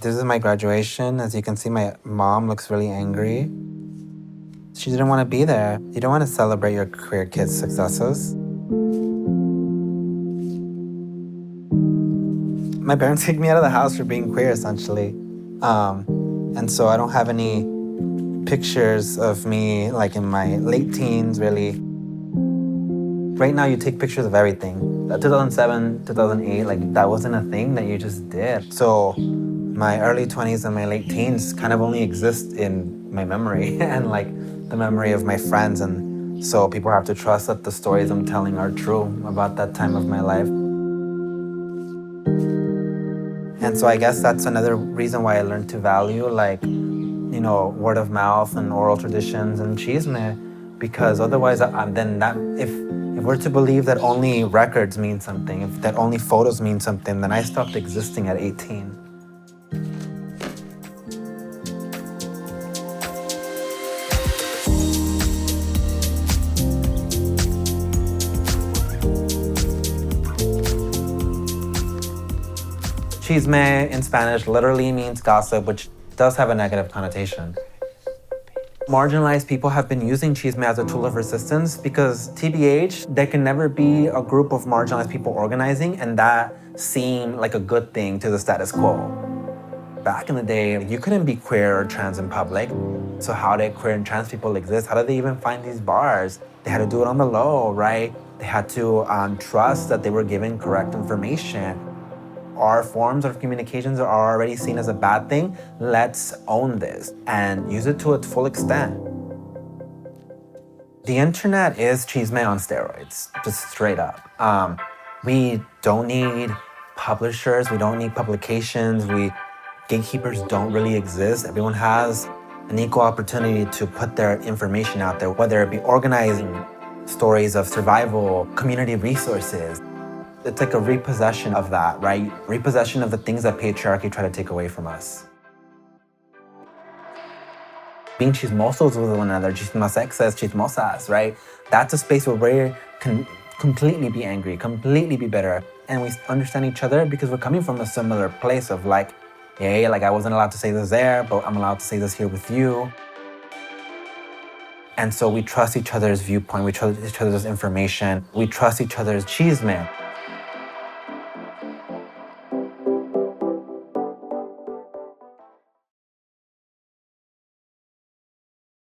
This is my graduation. As you can see, my mom looks really angry. She didn't want to be there. You don't want to celebrate your queer kids' successes. My parents kicked me out of the house for being queer, essentially. And so I don't have any pictures of me like in my late teens, really. Right now, you take pictures of everything. 2007, 2008, like that wasn't a thing that you just did. So my early 20s and my late teens kind of only exist in my memory and like the memory of my friends. And so people have to trust that the stories I'm telling are true about that time of my life. And so I guess that's another reason why I learned to value like, word of mouth and oral traditions and chisme, because otherwise then that if we're to believe that only records mean something, if that only photos mean something, then I stopped existing at 18. Chisme in Spanish literally means gossip, which does have a negative connotation. Marginalized people have been using chisme as a tool of resistance because, TBH, there can never be a group of marginalized people organizing and that seem like a good thing to the status quo. Back in the day, you couldn't be queer or trans in public. So how did queer and trans people exist? How did they even find these bars? They had to do it on the low, right? They had to trust that they were given correct information. Our forms of communications are already seen as a bad thing. Let's own this and use it to its full extent. The internet is chisme on steroids, just straight up. We don't need publishers, we don't need publications, gatekeepers don't really exist. Everyone has an equal opportunity to put their information out there, whether it be organizing stories of survival, community resources. It's like a repossession of that, right? Repossession of the things that patriarchy tried to take away from us. Being chismosos with one another, chismosexas, chismosas, right? That's a space where we can completely be angry, completely be bitter, and we understand each other because we're coming from a similar place of like, hey, like I wasn't allowed to say this there, but I'm allowed to say this here with you. And so we trust each other's viewpoint, we trust each other's information, we trust each other's chisme.